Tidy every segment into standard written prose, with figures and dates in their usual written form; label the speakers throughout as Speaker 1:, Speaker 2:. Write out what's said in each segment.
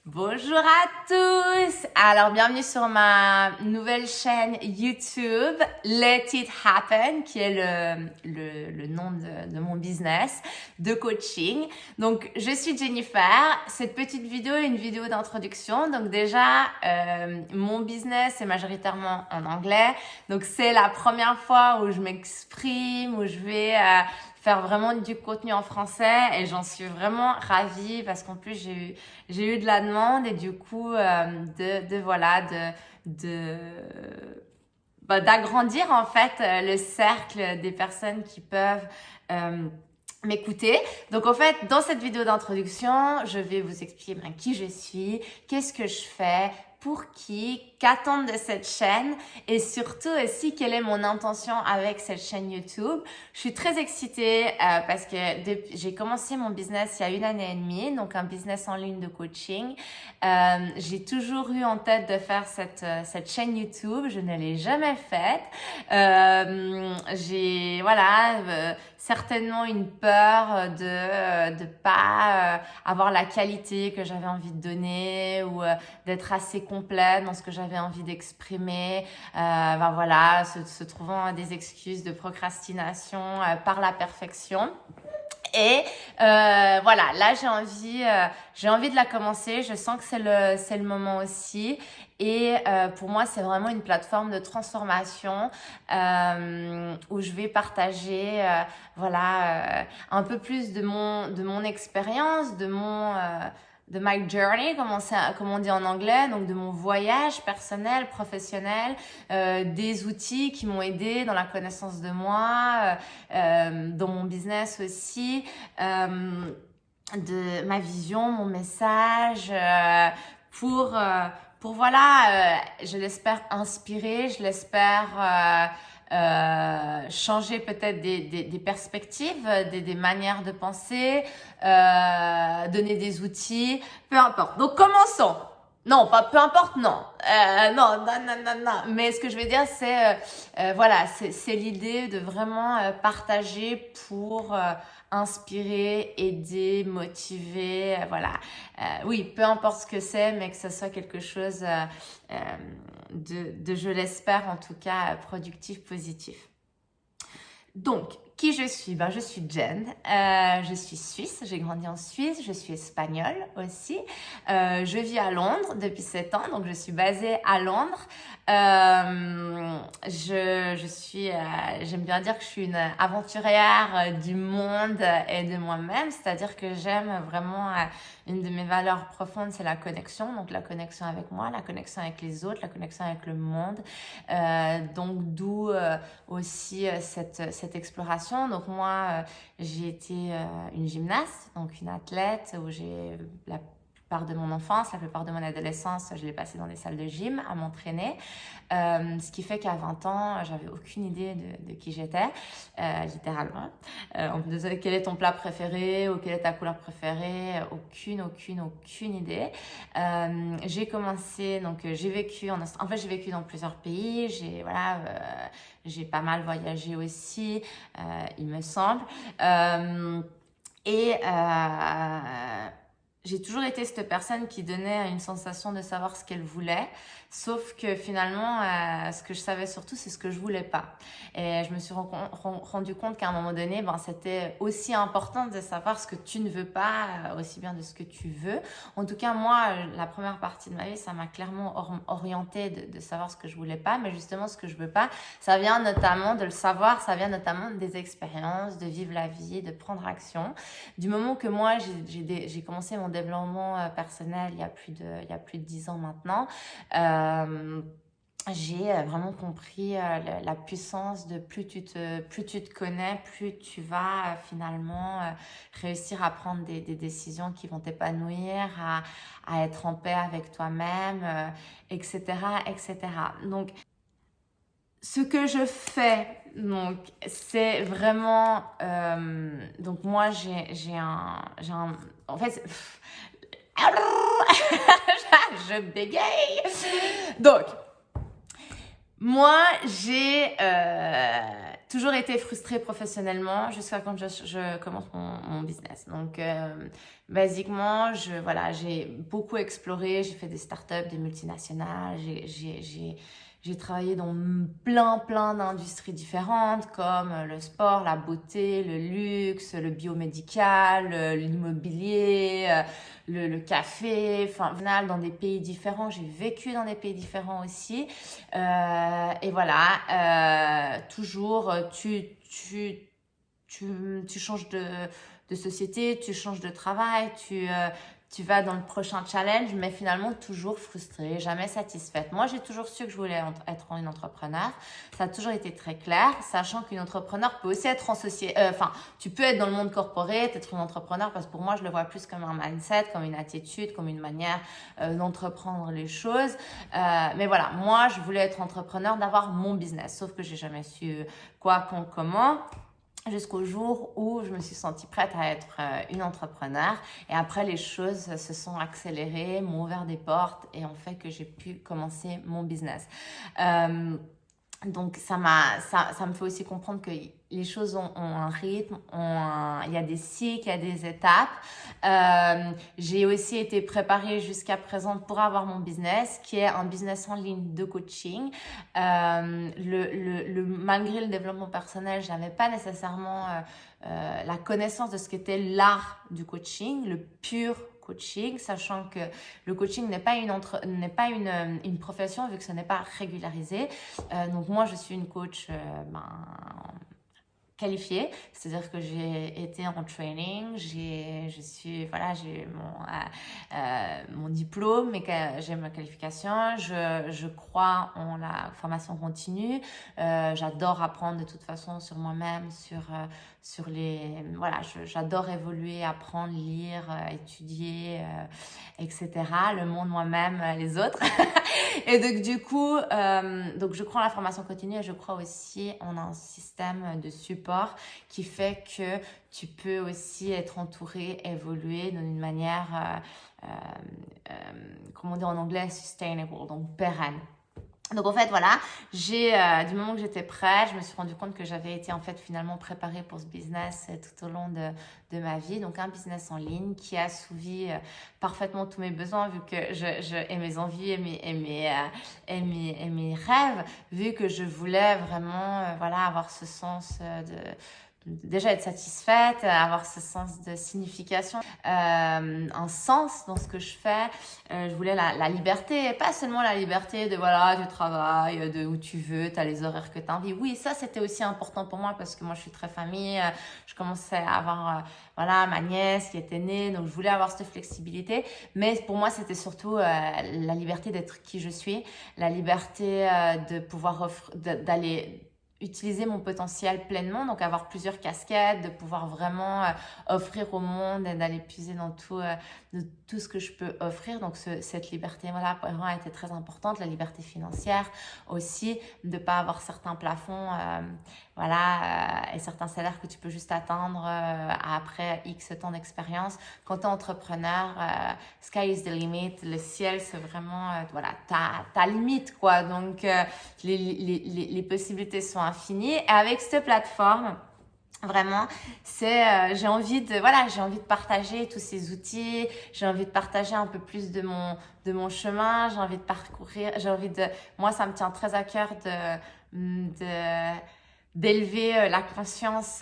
Speaker 1: Bonjour à tous! Alors, bienvenue sur ma nouvelle chaîne YouTube, Let It Happen, qui est le nom de mon business de coaching. Donc, je suis Jennifer. Cette petite vidéo est une vidéo d'introduction. Donc, déjà, mon business est majoritairement en anglais. Donc, c'est la première fois où je m'exprime, où je vais faire vraiment du contenu en français et j'en suis vraiment ravie parce qu'en plus j'ai eu de la demande et du coup d'agrandir en fait le cercle des personnes qui peuvent m'écouter. Donc en fait, dans cette vidéo d'introduction, je vais vous expliquer qui je suis, qu'est-ce que je fais, pour qui, qu'attendre de cette chaîne et surtout aussi quelle est mon intention avec cette chaîne YouTube. Je suis très excitée parce que j'ai commencé mon business il y a 1 année et demie, donc un business en ligne de coaching. J'ai toujours eu en tête de faire cette chaîne YouTube, je ne l'ai jamais faite. J'ai certainement une peur de pas avoir la qualité que j'avais envie de donner ou d'être assez complète dans ce que j'avais envie d'exprimer. Se trouvant des excuses de procrastination par la perfection. Et là j'ai envie de la commencer. Je sens que c'est le moment aussi. Et pour moi, c'est vraiment une plateforme de transformation où je vais partager un peu plus de mon expérience, de my journey, comme on dit en anglais, donc de mon voyage personnel, professionnel, des outils qui m'ont aidé dans la connaissance de moi, dans mon business aussi, de ma vision, mon message, je l'espère inspirer, je l'espère changer peut-être des perspectives, des manières de penser, donner des outils, peu importe. Donc commençons. Non, pas peu importe, non. Non. Mais ce que je vais dire, c'est l'idée de vraiment partager pour inspirer, aider, motiver, oui, peu importe ce que c'est, mais que ce soit quelque chose je l'espère en tout cas, productif, positif. Donc, qui je suis? Je suis Jen, je suis suisse, j'ai grandi en Suisse, je suis espagnole aussi, je vis à Londres depuis 7 ans, donc je suis basée à Londres. J'aime bien dire que je suis une aventurière du monde et de moi-même, c'est-à-dire que j'aime vraiment, une de mes valeurs profondes, c'est la connexion, donc la connexion avec moi, la connexion avec les autres, la connexion avec le monde, donc d'où aussi cette exploration. Donc moi, j'ai été une gymnaste, donc une athlète où j'ai la plupart de mon enfance, la plupart de mon adolescence, je l'ai passée dans des salles de gym à m'entraîner. Ce qui fait qu'à 20 ans, j'avais aucune idée de qui j'étais, littéralement. On me disait quel est ton plat préféré ou quelle est ta couleur préférée, aucune idée. J'ai commencé, donc j'ai vécu j'ai vécu dans plusieurs pays, j'ai pas mal voyagé aussi, il me semble. J'ai toujours été cette personne qui donnait une sensation de savoir ce qu'elle voulait, sauf que finalement, ce que je savais surtout, c'est ce que je voulais pas. Et je me suis rendu compte qu'à un moment donné, c'était aussi important de savoir ce que tu ne veux pas, aussi bien de ce que tu veux. En tout cas, moi, la première partie de ma vie, ça m'a clairement orientée de savoir ce que je voulais pas, mais justement, ce que je veux pas, ça vient notamment de le savoir, ça vient notamment des expériences, de vivre la vie, de prendre action. Du moment que moi, j'ai commencé mon développement personnel il y a plus de 10 ans maintenant, j'ai vraiment compris la puissance de plus tu te connais, plus tu vas finalement réussir à prendre des décisions qui vont t'épanouir, à être en paix avec toi-même, etc. Donc, ce que je fais, donc, c'est vraiment... donc, moi, en fait... je bégaye. Donc, moi, j'ai toujours été frustrée professionnellement jusqu'à quand je commence mon business. Donc, basiquement, voilà, j'ai beaucoup exploré, j'ai fait des startups, des multinationales, j'ai travaillé dans plein d'industries différentes comme le sport, la beauté, le luxe, le biomédical, l'immobilier, le café, enfin, dans des pays différents. J'ai vécu dans des pays différents aussi. Et voilà, toujours, tu changes de société, tu changes de travail, tu vas dans le prochain challenge, mais finalement toujours frustrée, jamais satisfaite. Moi, j'ai toujours su que je voulais être une entrepreneur. Ça a toujours été très clair, sachant qu'une entrepreneur peut aussi être en société. Enfin, tu peux être dans le monde corporate, être une entrepreneur, parce que pour moi, je le vois plus comme un mindset, comme une attitude, comme une manière d'entreprendre les choses. Mais voilà, moi, je voulais être entrepreneur, d'avoir mon business, sauf que j'ai jamais su quoi, quand, comment. Jusqu'au jour où je me suis sentie prête à être une entrepreneur. Et après, les choses se sont accélérées, m'ont ouvert des portes et ont fait que j'ai pu commencer mon business. Donc, ça me fait aussi comprendre que les choses ont un rythme, il y a des cycles, il y a des étapes. J'ai aussi été préparée jusqu'à présent pour avoir mon business, qui est un business en ligne de coaching. Malgré le développement personnel, je n'avais pas nécessairement la connaissance de ce qu'était l'art du coaching, le pur coaching, sachant que le coaching n'est pas une profession vu que ce n'est pas régularisé. Donc moi, je suis une coach qualifiée, c'est-à-dire que j'ai été en training, j'ai mon diplôme, j'ai ma qualification, je crois en la formation continue, j'adore apprendre de toute façon sur moi-même, j'adore évoluer, apprendre, lire, étudier, etc. Le monde, moi-même, les autres. Et donc, du coup, je crois en la formation continue et je crois aussi en un système de support qui fait que tu peux aussi être entouré, évoluer d'une manière, comment on dit en anglais, sustainable, donc pérenne. Donc en fait voilà, du moment que j'étais prête, je me suis rendu compte que j'avais été en fait finalement préparée pour ce business tout au long de ma vie. Donc un business en ligne qui a assouvi parfaitement tous mes besoins vu que et mes envies et mes rêves, vu que je voulais vraiment avoir ce sens déjà être satisfaite, avoir ce sens de signification, un sens dans ce que je fais. Je voulais la liberté, et pas seulement la liberté de du travail, de où tu veux, tu as les horaires que tu as envie. Oui, ça c'était aussi important pour moi parce que moi je suis très famille, je commençais à avoir ma nièce qui était née, donc je voulais avoir cette flexibilité. Mais pour moi c'était surtout la liberté d'être qui je suis, la liberté de pouvoir d'aller utiliser mon potentiel pleinement, donc avoir plusieurs casquettes, de pouvoir vraiment offrir au monde et d'aller puiser dans de tout ce que je peux offrir. Donc cette liberté pour moi a été très importante, la liberté financière aussi, de pas avoir certains plafonds et certains salaires que tu peux juste atteindre après X temps d'expérience. Quand tu es entrepreneur, sky is the limit, le ciel c'est vraiment ta limite quoi. Donc les possibilités sont infinies. Et avec cette plateforme, vraiment, j'ai envie de partager tous ces outils, j'ai envie de partager un peu plus de mon chemin, j'ai envie de parcourir, moi ça me tient très à cœur d'élever la conscience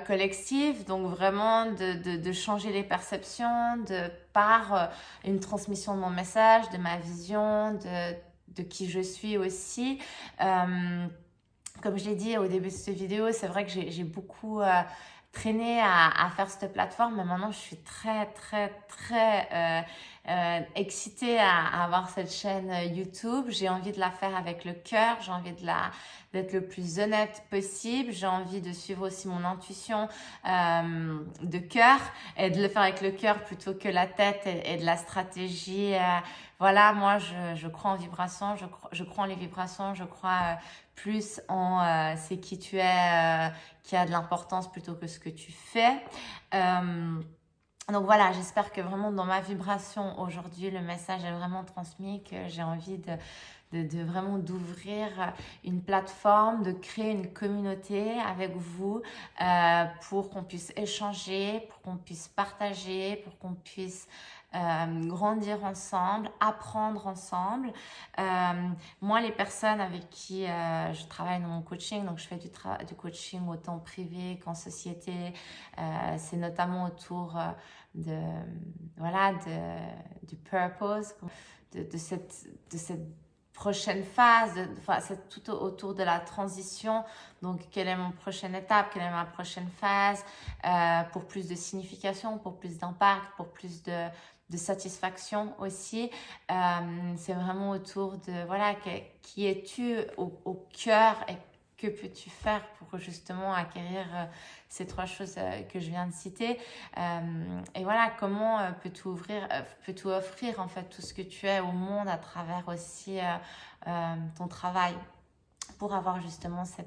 Speaker 1: collective, donc vraiment de changer les perceptions par une transmission de mon message, de ma vision, de qui je suis aussi. Comme je l'ai dit au début de cette vidéo, c'est vrai que j'ai beaucoup traîné à faire cette plateforme, mais maintenant je suis très excitée à avoir cette chaîne YouTube. J'ai envie de la faire avec le cœur, j'ai envie d'être le plus honnête possible, j'ai envie de suivre aussi mon intuition de cœur et de le faire avec le cœur plutôt que la tête et de la stratégie. Moi je crois en vibrations, je crois en les vibrations, je crois plus en c'est qui tu es qui a de l'importance plutôt que ce que tu fais. Donc voilà, j'espère que vraiment dans ma vibration aujourd'hui, le message est vraiment transmis, que j'ai envie de vraiment d'ouvrir une plateforme, de créer une communauté avec vous pour qu'on puisse échanger, pour qu'on puisse partager, pour qu'on puisse grandir ensemble, apprendre ensemble. Moi, les personnes avec qui je travaille dans mon coaching, donc je fais du coaching autant privé qu'en société, c'est notamment autour de, voilà, du purpose, de cette prochaine phase, enfin, c'est tout autour de la transition. Donc, quelle est mon prochaine étape, quelle est ma prochaine phase, pour plus de signification, pour plus d'impact, pour plus de satisfaction aussi. C'est vraiment autour de, voilà, qui es-tu au cœur et que peux-tu faire pour justement acquérir ces trois choses que je viens de citer. Et voilà, comment peux-tu offrir en fait tout ce que tu es au monde à travers aussi ton travail pour avoir justement ce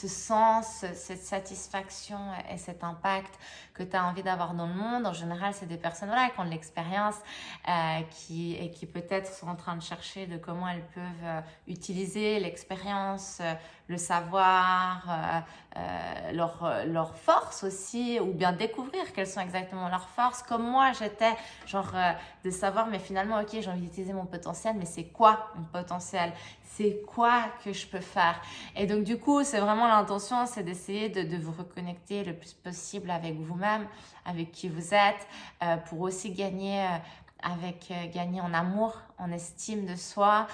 Speaker 1: sens, cette satisfaction et cet impact que tu as envie d'avoir dans le monde. En général, c'est des personnes voilà, qui ont de l'expérience qui peut-être sont en train de chercher de comment elles peuvent utiliser l'expérience, le savoir, leur force aussi, ou bien découvrir quelles sont exactement leurs forces. Comme moi, j'étais genre de savoir, mais finalement, ok, j'ai envie d'utiliser mon potentiel, mais c'est quoi mon potentiel? C'est quoi que je peux faire? Et donc, du coup, c'est vraiment l'intention, c'est d'essayer de vous reconnecter le plus possible avec vous-même, avec qui vous êtes, pour aussi gagner gagner en amour, en estime de soi,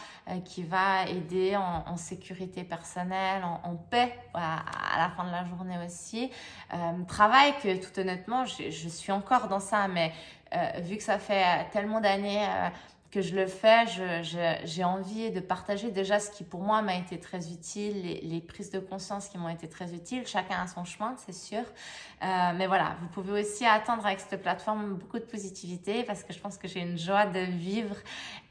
Speaker 1: qui va aider en sécurité personnelle, en paix à la fin de la journée aussi. Travail que tout honnêtement, je suis encore dans ça, mais vu que ça fait tellement d'années que je le fais, j'ai envie de partager déjà ce qui pour moi m'a été très utile, les prises de conscience qui m'ont été très utiles. Chacun a son chemin, c'est sûr. Mais voilà, vous pouvez aussi attendre avec cette plateforme beaucoup de positivité parce que je pense que j'ai une joie de vivre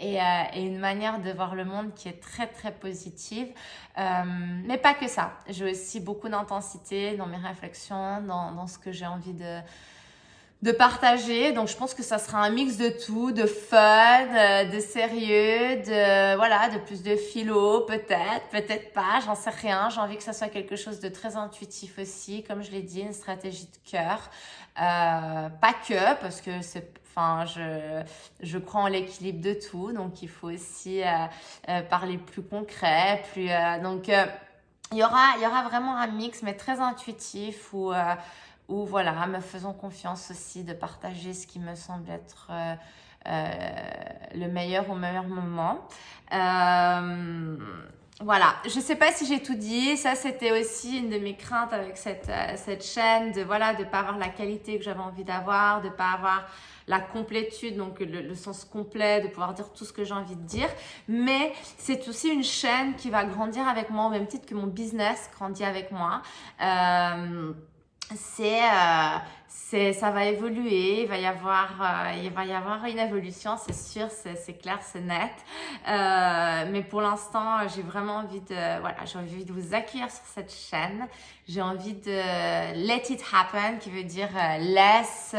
Speaker 1: et une manière de voir le monde qui est très très positive. Mais pas que ça. J'ai aussi beaucoup d'intensité dans mes réflexions, dans ce que j'ai envie de partager. Donc, je pense que ça sera un mix de tout, de fun, de sérieux, de plus de philo, peut-être pas, j'en sais rien. J'ai envie que ça soit quelque chose de très intuitif aussi, comme je l'ai dit, une stratégie de cœur. Pas que, parce que je crois en l'équilibre de tout, donc il faut aussi parler plus concret, il y aura vraiment un mix, mais très intuitif ou voilà, me faisant confiance aussi de partager ce qui me semble être le meilleur au meilleur moment. Voilà, je sais pas si j'ai tout dit. Ça, c'était aussi une de mes craintes avec cette chaîne, de pas avoir la qualité que j'avais envie d'avoir, de pas avoir la complétude, donc le sens complet, de pouvoir dire tout ce que j'ai envie de dire. Mais c'est aussi une chaîne qui va grandir avec moi, au même titre que mon business grandit avec moi. Ça va évoluer, il va y avoir une évolution, c'est sûr, c'est clair, c'est net. Mais pour l'instant, j'ai vraiment envie j'ai envie de vous accueillir sur cette chaîne. J'ai envie de let it happen, qui veut dire laisse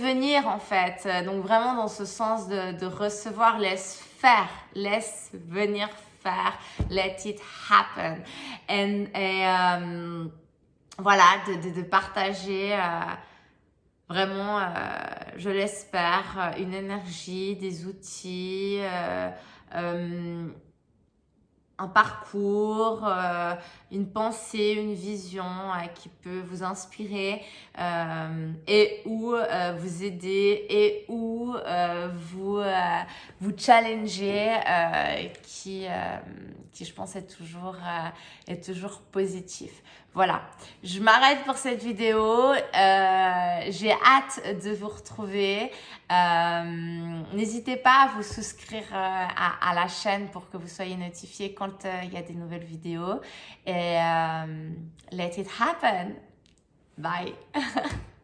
Speaker 1: venir en fait. Donc vraiment dans ce sens de recevoir, laisse faire, laisse venir faire, let it happen. Voilà, de partager vraiment, je l'espère, une énergie, des outils, un parcours, une pensée, une vision qui peut vous inspirer et ou vous aider et ou vous challenger qui je pense est toujours positif. Voilà, je m'arrête pour cette vidéo. J'ai hâte de vous retrouver. N'hésitez pas à vous souscrire à la chaîne pour que vous soyez notifiés quand il y a des nouvelles vidéos. Et let it happen. Bye.